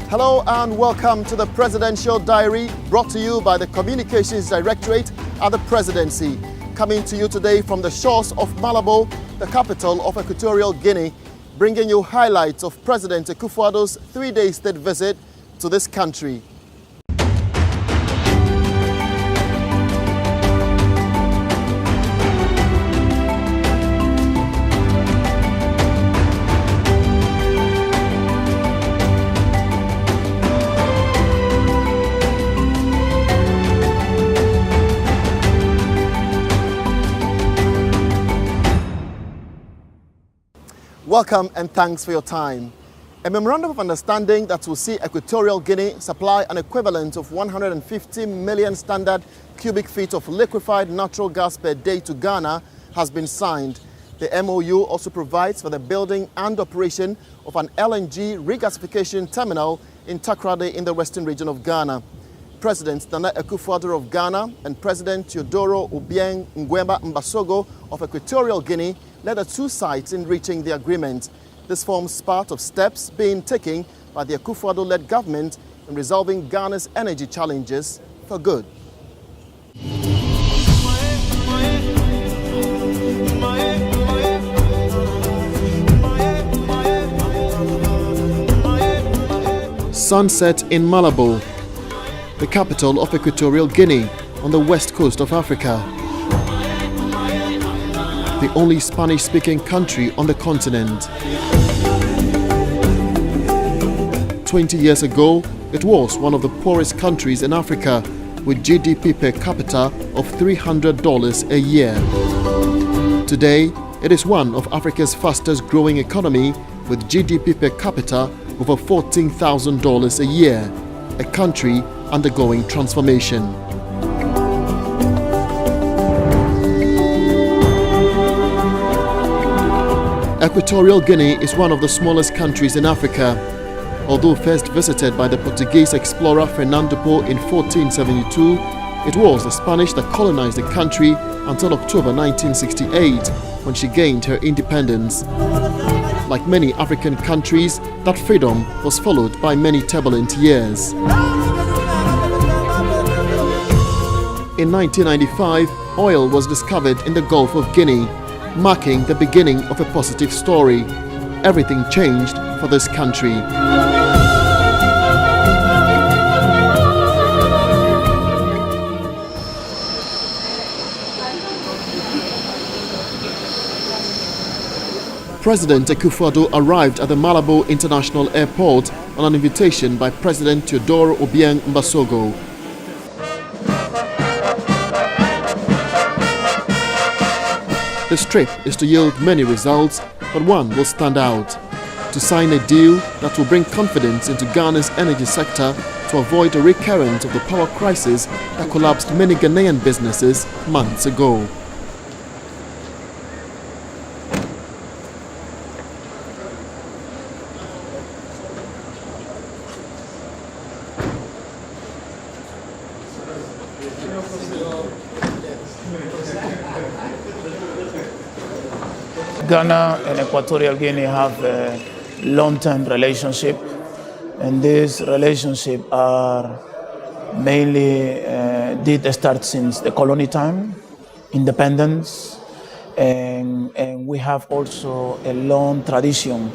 Hello and welcome to the Presidential Diary, brought to you by the Communications Directorate at the Presidency. Coming to you today from the shores of Malabo, the capital of Equatorial Guinea, bringing you highlights of President Akufo-Addo's three-day state visit to this country. Welcome and thanks for your time. A memorandum of understanding that will see Equatorial Guinea supply an equivalent of 150 million standard cubic feet of liquefied natural gas per day to Ghana has been signed. The MOU also provides for the building and operation of an LNG regasification terminal in Takoradi in the western region of Ghana. President Nana Akufo-Addo of Ghana and President Teodoro Obiang Nguema Mbasogo of Equatorial Guinea led the two sides in reaching the agreement. This forms part of steps being taken by the Akufo-Addo-led government in resolving Ghana's energy challenges for good. Sunset in Malabo, the capital of Equatorial Guinea on the west coast of Africa. The only Spanish-speaking country on the continent. 20 years ago, it was one of the poorest countries in Africa, with GDP per capita of $300 a year. Today, it is one of Africa's fastest growing economy, with GDP per capita over $14,000 a year, a country undergoing transformation. Equatorial Guinea is one of the smallest countries in Africa. Although first visited by the Portuguese explorer Fernando Po in 1472, it was the Spanish that colonized the country until October 1968, when she gained her independence. Like many African countries, that freedom was followed by many turbulent years. In 1995, oil was discovered in the Gulf of Guinea, marking the beginning of a positive story. Everything changed for this country. President Akufo-Addo arrived at the Malabo International Airport on an invitation by President Teodoro Obiang Mbasogo. This trip is to yield many results, but one will stand out: to sign a deal that will bring confidence into Ghana's energy sector to avoid a recurrence of the power crisis that collapsed many Ghanaian businesses months ago. Ghana and Equatorial Guinea have a long-term relationship, and this relationship are mainly did start since the colony time, independence, and we have also a long tradition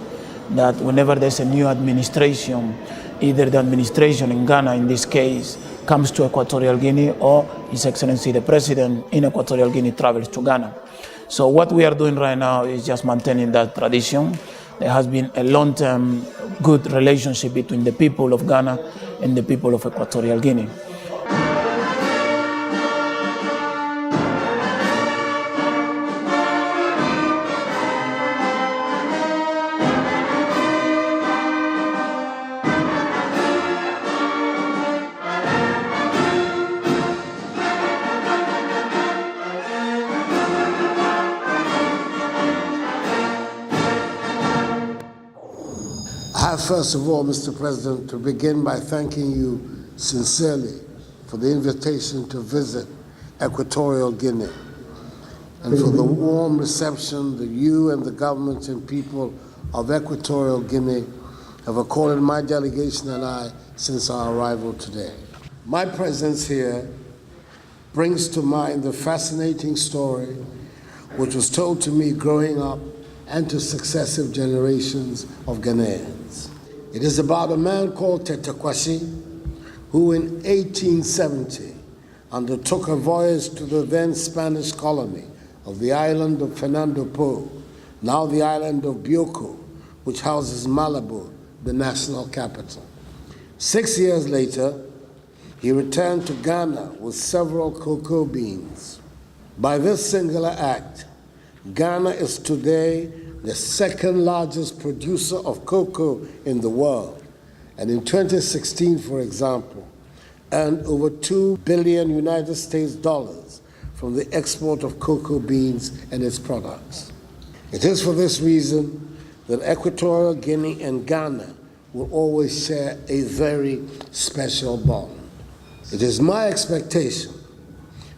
that whenever there's a new administration, either the administration in Ghana in this case comes to Equatorial Guinea, or His Excellency the President in Equatorial Guinea travels to Ghana. So what we are doing right now is just maintaining that tradition. There has been a long-term good relationship between the people of Ghana and the people of Equatorial Guinea. First of all, Mr. President, to begin by thanking you sincerely for the invitation to visit Equatorial Guinea and for the warm reception that you and the government and people of Equatorial Guinea have accorded my delegation and I since our arrival today. My presence here brings to mind the fascinating story which was told to me growing up and to successive generations of Ghanaians. It is about a man called Tete Kwasi, who in 1870 undertook a voyage to the then Spanish colony of the island of Fernando Po, now the island of Bioko, which houses Malabo, the national capital. 6 years later, he returned to Ghana with several cocoa beans. By this singular act, Ghana is today the second largest producer of cocoa in the world, and in 2016, for example, earned over $2 billion United States dollars from the export of cocoa beans and its products. It is for this reason that Equatorial Guinea and Ghana will always share a very special bond. It is my expectation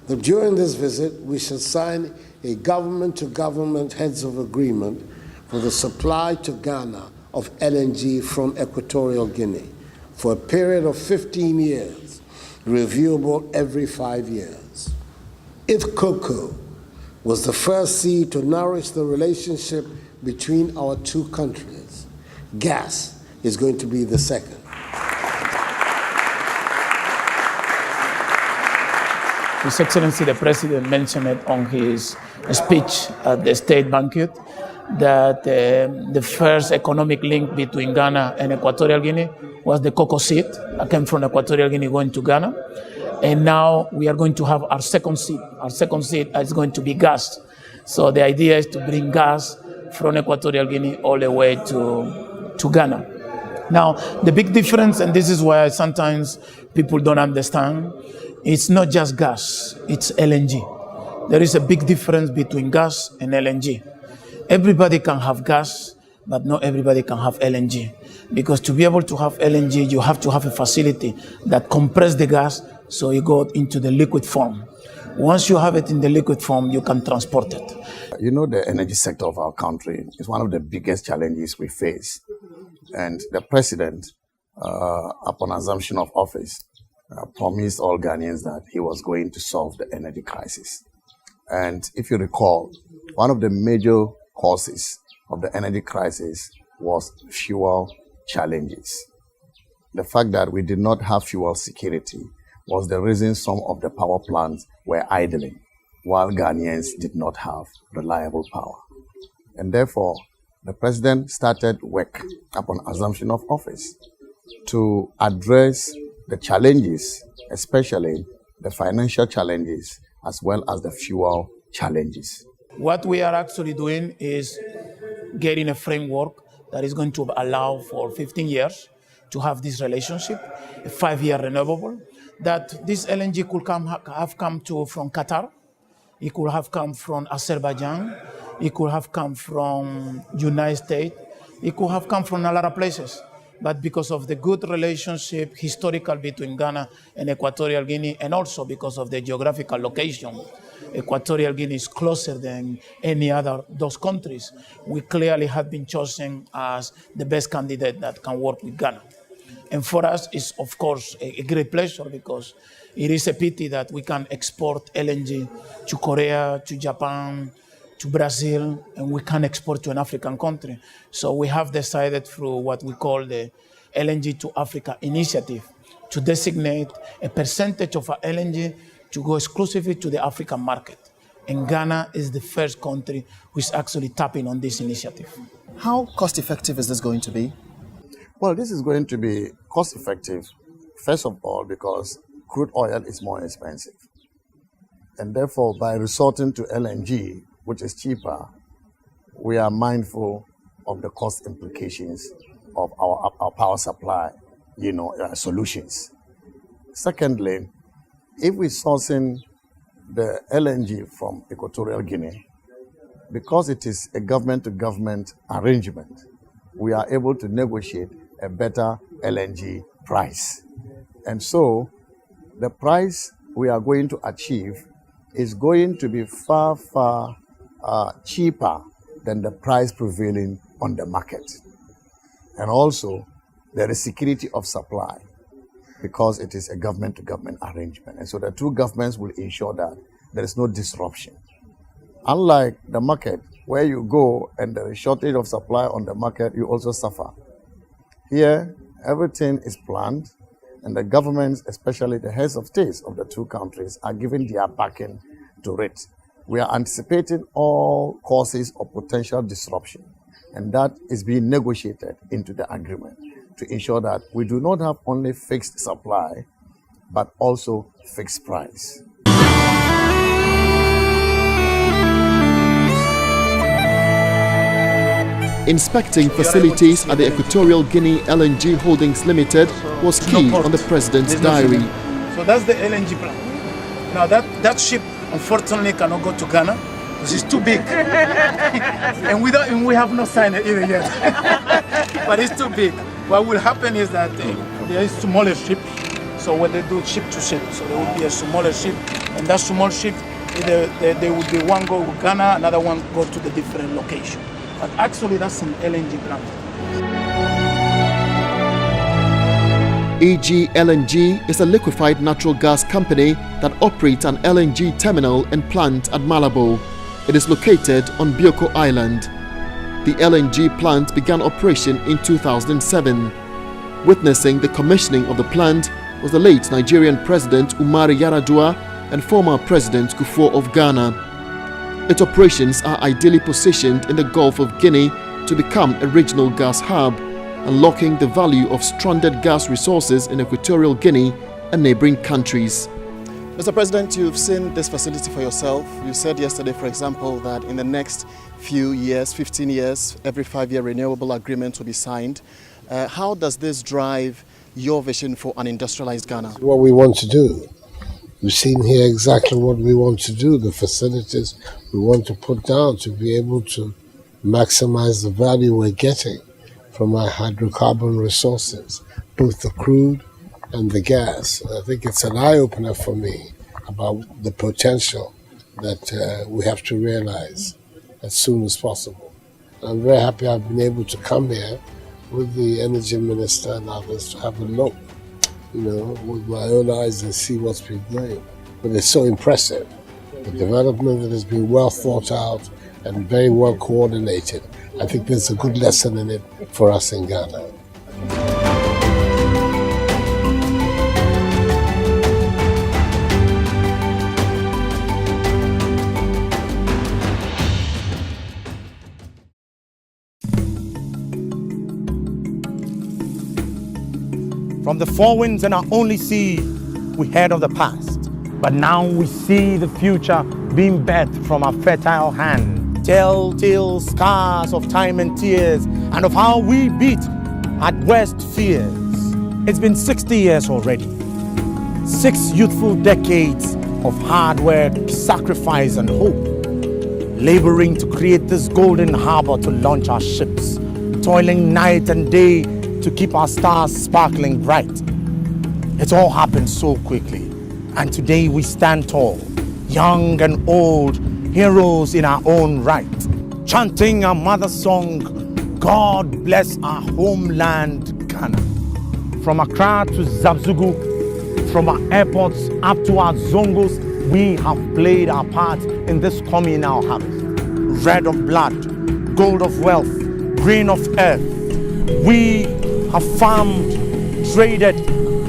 that during this visit we shall sign a government-to-government heads of agreement for the supply to Ghana of LNG from Equatorial Guinea for a period of 15 years, reviewable every 5 years. If cocoa was the first seed to nourish the relationship between our two countries, gas is going to be the second. His Excellency the President mentioned it on his speech at the state banquet that the first economic link between Ghana and Equatorial Guinea was the cocoa seed that came from Equatorial Guinea going to Ghana. And now we are going to have our second seed. Our second seed is going to be gas. So the idea is to bring gas from Equatorial Guinea all the way to Ghana. Now, the big difference, and this is why sometimes people don't understand, it's not just gas, it's LNG. There is a big difference between gas and LNG. Everybody can have gas, but not everybody can have LNG. Because to be able to have LNG, you have to have a facility that compresses the gas so you go into the liquid form. Once you have it in the liquid form, you can transport it. You know, the energy sector of our country is one of the biggest challenges we face. And the president, upon assumption of office, promised all Ghanaians that he was going to solve the energy crisis. And if you recall, one of the major causes of the energy crisis was fuel challenges. The fact that we did not have fuel security was the reason some of the power plants were idling, while Ghanaians did not have reliable power. And therefore, the president started work upon assumption of office to address the challenges, especially the financial challenges, as well as the fuel challenges. What we are actually doing is getting a framework that is going to allow for 15 years to have this relationship, a 5-year renewable, that this LNG could have come from Qatar, it could have come from Azerbaijan, it could have come from United States, it could have come from a lot of places. But because of the good relationship, historical between Ghana and Equatorial Guinea, and also because of the geographical location, Equatorial Guinea is closer than any other those countries. We clearly have been chosen as the best candidate that can work with Ghana. And for us, it's of course a great pleasure because it is a pity that we can export LNG to Korea, to Japan, to Brazil, and we can export to an African country. So we have decided through what we call the LNG to Africa initiative to designate a percentage of our LNG to go exclusively to the African market. And Ghana is the first country who is actually tapping on this initiative. How cost effective is this going to be? Well, this is going to be cost effective, first of all, because crude oil is more expensive. And therefore, by resorting to LNG, which is cheaper, we are mindful of the cost implications of our power supply, solutions. Secondly, if we're sourcing the LNG from Equatorial Guinea, because it is a government-to-government arrangement, we are able to negotiate a better LNG price. And so the price we are going to achieve is going to be far, far cheaper than the price prevailing on the market. And also, there is security of supply because it is a government-to-government arrangement. And so the two governments will ensure that there is no disruption. Unlike the market, where you go and there is shortage of supply on the market, you also suffer. Here, everything is planned, and the governments, especially the heads of states of the two countries, are giving their backing to it. We are anticipating all causes of potential disruption, and that is being negotiated into the agreement to ensure that we do not have only fixed supply, but also fixed price. Inspecting facilities at the Equatorial Guinea LNG Holdings Limited was key on the president's diary. So that's the LNG plant. Now that ship unfortunately cannot go to Ghana because it's too big. and we have not signed it either yet. But it's too big. What will happen is that there is smaller ships. So when they do ship to ship, so there will be a smaller ship, and that small ship, there will be one go to Ghana, another one go to the different location. But actually, that's an LNG plant. EG LNG is a liquefied natural gas company that operates an LNG terminal and plant at Malabo. It is located on Bioko Island. The LNG plant began operation in 2007. Witnessing the commissioning of the plant was the late Nigerian President Umaru Yar'Adua and former President Kufuor of Ghana. Its operations are ideally positioned in the Gulf of Guinea to become a regional gas hub, unlocking the value of stranded gas resources in Equatorial Guinea and neighboring countries. Mr. President, you've seen this facility for yourself. You said yesterday, for example, that in the next few years, 15 years, every 5-year renewable agreement will be signed. How does this drive your vision for an industrialized Ghana? What we want to do. You've seen here exactly what we want to do, the facilities we want to put down to be able to maximize the value we're getting from our hydrocarbon resources, both the crude and the gas. I think it's an eye-opener for me about the potential that we have to realize as soon as possible. I'm very happy I've been able to come here with the Energy Minister and others to have a look, with my own eyes and see what's been done. But it's so impressive. The development that has been well thought out and very well coordinated. I think there's a good lesson in it for us in Ghana. From the four winds in our only sea, we heard of the past. But now we see the future being birthed from our fertile hand. Telltale scars of time and tears, and of how we beat at worst fears. It's been 60 years already. 6 youthful decades of hard work, sacrifice, and hope. Laboring to create this golden harbor to launch our ships. Toiling night and day to keep our stars sparkling bright. It all happened so quickly, and today we stand tall, young and old, heroes in our own right, chanting our mother song, God bless our homeland, Ghana. From Accra to Zabzugu, from our airports up to our zongos, we have played our part in this communal harvest. Red of blood, gold of wealth, green of earth. We have farmed, traded,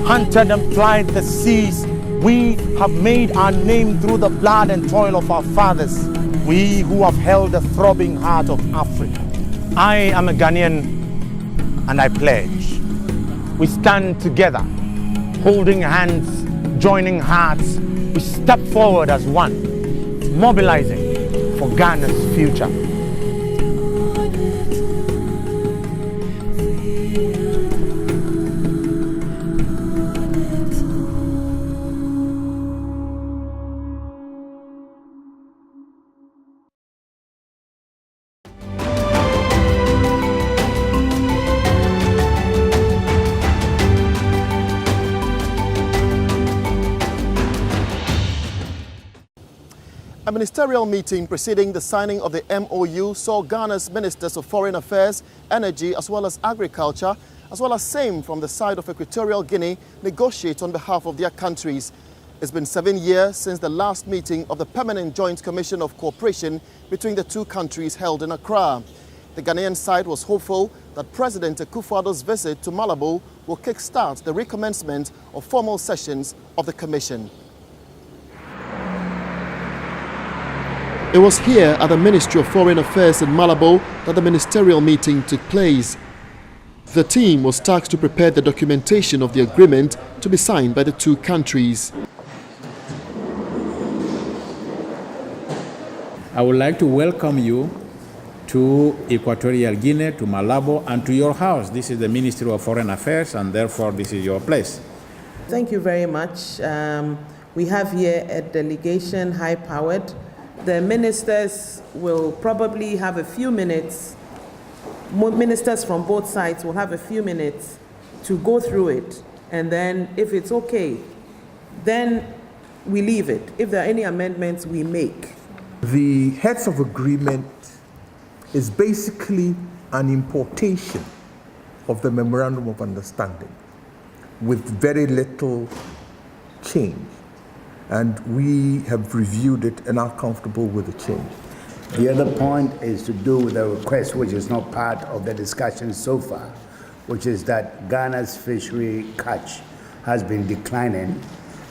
hunted and plied the seas. We have made our name through the blood and toil of our fathers. We who have held the throbbing heart of Africa. I am a Ghanaian and I pledge. We stand together, holding hands, joining hearts. We step forward as one, mobilizing for Ghana's future. A ministerial meeting preceding the signing of the MOU saw Ghana's Ministers of Foreign Affairs, Energy as well as Agriculture as well as same from the side of Equatorial Guinea, negotiate on behalf of their countries. It's been 7 years since the last meeting of the Permanent Joint Commission of Cooperation between the two countries held in Accra. The Ghanaian side was hopeful that President Akufo-Addo's visit to Malabo will kickstart the recommencement of formal sessions of the Commission. It was here at the Ministry of Foreign Affairs in Malabo that the ministerial meeting took place. The team was tasked to prepare the documentation of the agreement to be signed by the two countries. I would like to welcome you to Equatorial Guinea, to Malabo, and to your house. This is the Ministry of Foreign Affairs, and therefore this is your place. Thank you very much. We have here a delegation, high-powered. The ministers will probably have a few minutes. Ministers from both sides will have a few minutes to go through it. And then if it's okay, then we leave it. If there are any amendments, we make. The heads of agreement is basically an importation of the Memorandum of Understanding with very little change. And we have reviewed it and are comfortable with the change. The other point is to do with the request, which is not part of the discussion so far, which is that Ghana's fishery catch has been declining.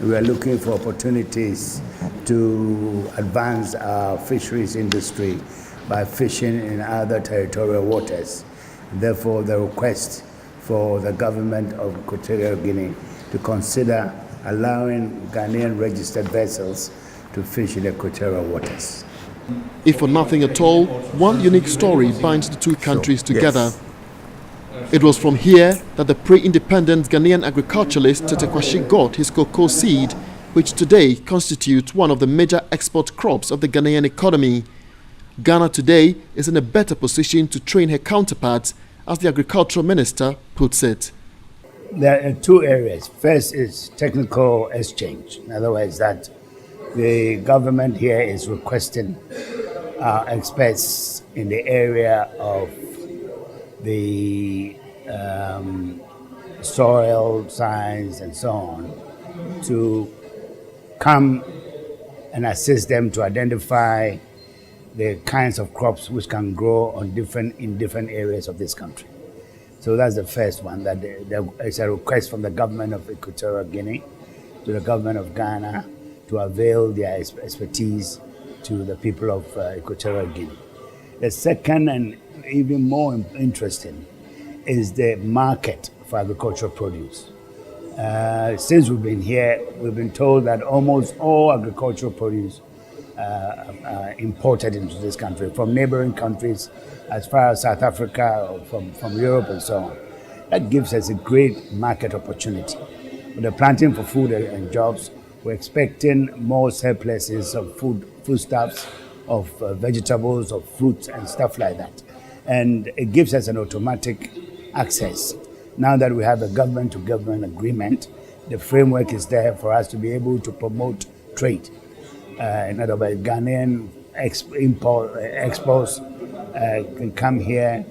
We are looking for opportunities to advance our fisheries industry by fishing in other territorial waters. Therefore, the request for the government of Equatorial Guinea to consider allowing Ghanaian registered vessels to fish in equatorial waters. If for nothing at all, one unique story binds the two countries together. Yes. It was from here that the pre-independent Ghanaian agriculturalist Tete Kwashi got his cocoa seed, which today constitutes one of the major export crops of the Ghanaian economy. Ghana today is in a better position to train her counterparts, as the agricultural minister puts it. There are two areas. First is technical exchange. In other words, that the government here is requesting experts in the area of the soil science and so on to come and assist them to identify the kinds of crops which can grow in different areas of this country. So that's the first one, that it's a request from the government of Equatorial Guinea to the government of Ghana to avail their expertise to the people of Equatorial Guinea. The second, and even more interesting, is the market for agricultural produce. Since we've been here, we've been told that almost all agricultural produce are imported into this country from neighboring countries as far as South Africa, from Europe and so on. That gives us a great market opportunity. With the planting for food and jobs, we're expecting more surpluses of foodstuffs, of vegetables, of fruits and stuff like that. And it gives us an automatic access. Now that we have a government-to-government agreement, the framework is there for us to be able to promote trade. In other words, Ghanaian exports can come here,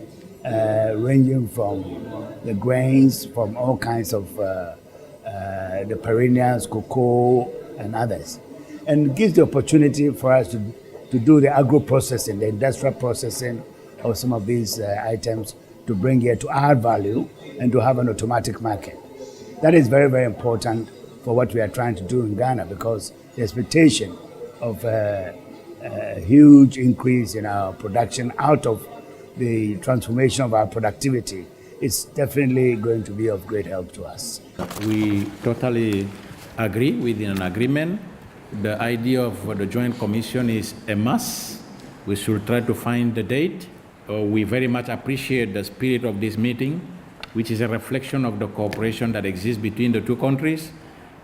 ranging from the grains, from all kinds of the perennials, cocoa, and others. And it gives the opportunity for us to do the agro-processing, the industrial processing of some of these items, to bring here to add value and to have an automatic market. That is very, very important for what we are trying to do in Ghana, because the expectation of a huge increase in our production out of the transformation of our productivity is definitely going to be of great help to us. We totally agree with an agreement. The idea of the Joint Commission is a must. We should try to find the date. We very much appreciate the spirit of this meeting, which is a reflection of the cooperation that exists between the two countries.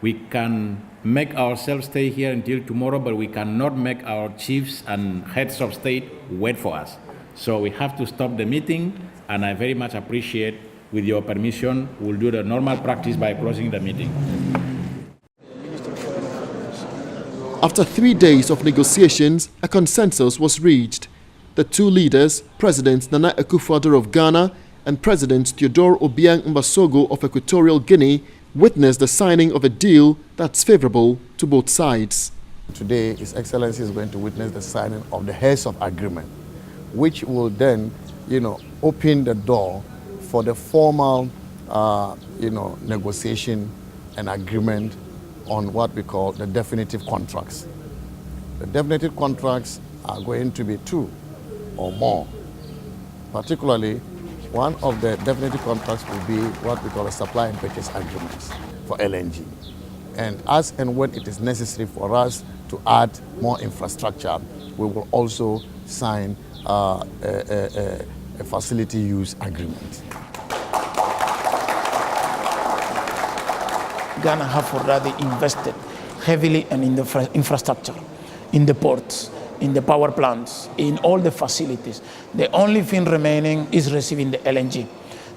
We can make ourselves stay here until tomorrow, but we cannot make our chiefs and heads of state wait for us. So we have to stop the meeting, and I very much appreciate, with your permission, we'll do the normal practice by closing the meeting. After 3 days of negotiations, a consensus was reached. The two leaders, President Nana Akufo-Addo of Ghana and President Theodore Obiang Mbasogo of Equatorial Guinea witnessed the signing of a deal that's favorable to both sides. Today, His Excellency is going to witness the signing of the Heads of Agreement, which will then, open the door for the formal, negotiation and agreement on what we call the definitive contracts. The definitive contracts are going to be 2 or more. Particularly, one of the definitive contracts will be what we call a supply and purchase agreements for LNG. And as and when it is necessary for us to add more infrastructure, we will also sign a facility use agreement. Ghana have already invested heavily in the infrastructure, in the ports, in the power plants, in all the facilities. The only thing remaining is receiving the LNG.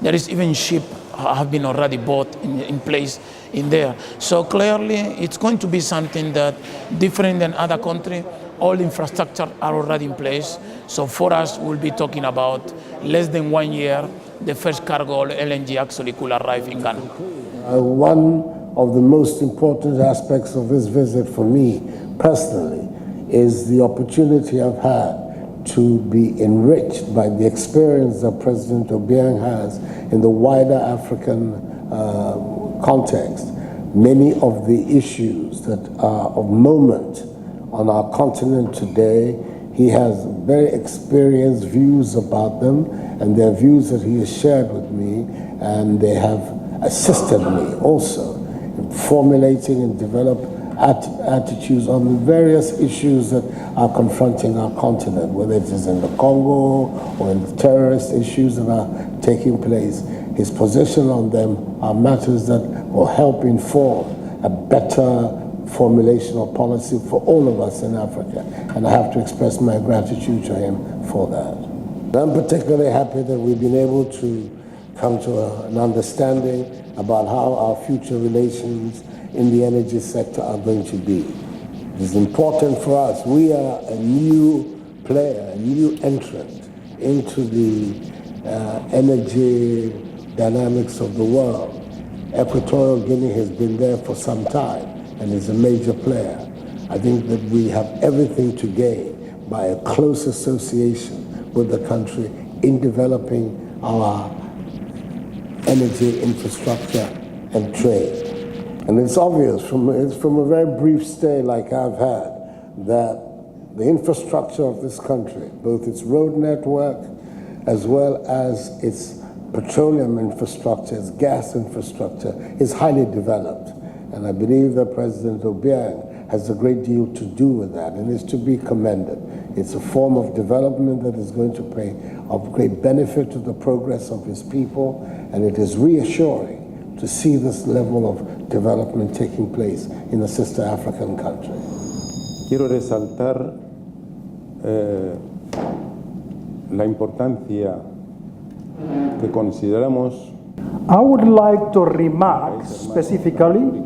There is even ship have been already bought in place in there. So clearly it's going to be something that different than other countries, all infrastructure are already in place. So for us, we'll be talking about less than 1 year, the first cargo LNG actually could arrive in Ghana. One of the most important aspects of this visit for me personally is the opportunity I've had to be enriched by the experience that President Obiang has in the wider African context. Many of the issues that are of moment on our continent today, he has very experienced views about them, and they're views that he has shared with me, and they have assisted me also in formulating and develop attitudes on the various issues that are confronting our continent, whether it is in the Congo or in the terrorist issues that are taking place. His position on them are matters that will help inform a better formulation of policy for all of us in Africa, and I have to express my gratitude to him for that. I'm particularly happy that we've been able to come to an understanding about how our future relations in the energy sector are going to be. It is important for us. We are a new player, a new entrant into the energy dynamics of the world. Equatorial Guinea has been there for some time and is a major player. I think that we have everything to gain by a close association with the country in developing our energy infrastructure and trade. And it's obvious from a very brief stay like I've had that the infrastructure of this country, both its road network as well as its petroleum infrastructure, its gas infrastructure, is highly developed. And I believe that President Obiang has a great deal to do with that, and is to be commended. It's a form of development that is going to pay of great benefit to the progress of his people, and it is reassuring to see this level of development taking place in a sister African country. Quiero resaltar la importancia que consideramos. I would like to remark specifically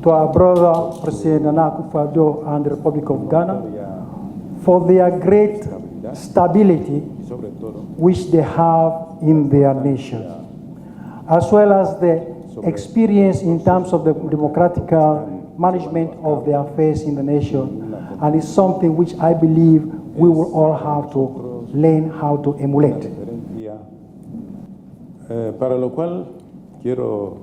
to our brother President Nana Akufo-Addo and the Republic of Ghana for their great stability which they have in their nation, as well as the experience in terms of the democratic management of the affairs in the nation. And it's something which I believe we will all have to learn how to emulate. Para lo cual quiero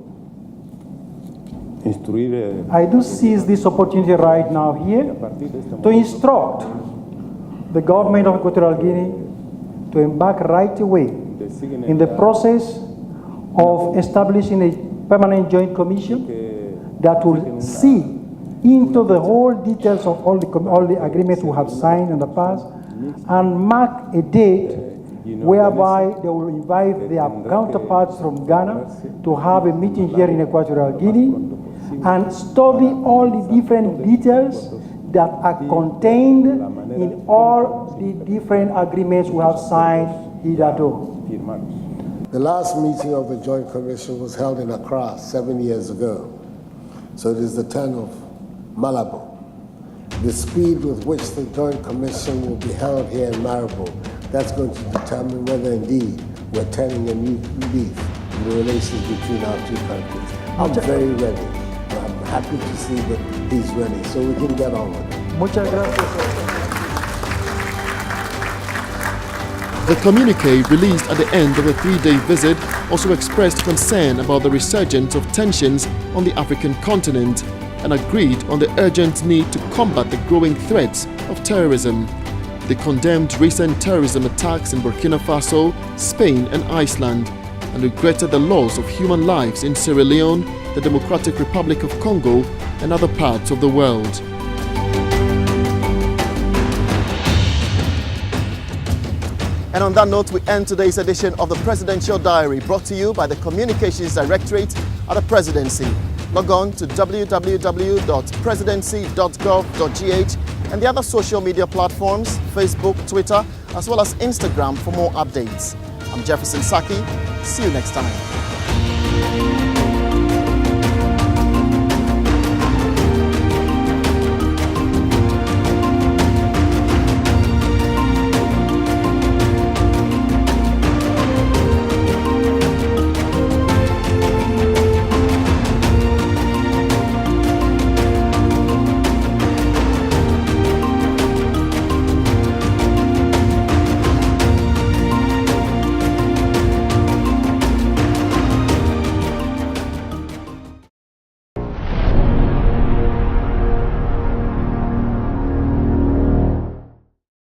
instruir. I do seize this opportunity right now here to instruct the government of Equatorial Guinea to embark right away in the process of establishing a permanent joint commission that will see into the whole details of all the agreements we have signed in the past, and mark a date whereby they will invite their counterparts from Ghana to have a meeting here in Equatorial Guinea and study all the different details that are contained in all the different agreements we have signed hitherto. The last meeting of the Joint Commission was held in Accra 7 years ago, so it is the turn of Malabo. The speed with which the Joint Commission will be held here in Malabo, that's going to determine whether indeed we're turning a new leaf in the relations between our two countries. I'm very ready. I'm happy to see that he's ready, so we can get on with it. Muchas gracias. The communique released at the end of the 3-day visit also expressed concern about the resurgence of tensions on the African continent and agreed on the urgent need to combat the growing threats of terrorism. They condemned recent terrorism attacks in Burkina Faso, Spain and Iceland and regretted the loss of human lives in Sierra Leone, the Democratic Republic of Congo and other parts of the world. And on that note, we end today's edition of the Presidential Diary, brought to you by the Communications Directorate at the Presidency. Log on to www.presidency.gov.gh and the other social media platforms, Facebook, Twitter, as well as Instagram for more updates. I'm Jefferson Saki. See you next time.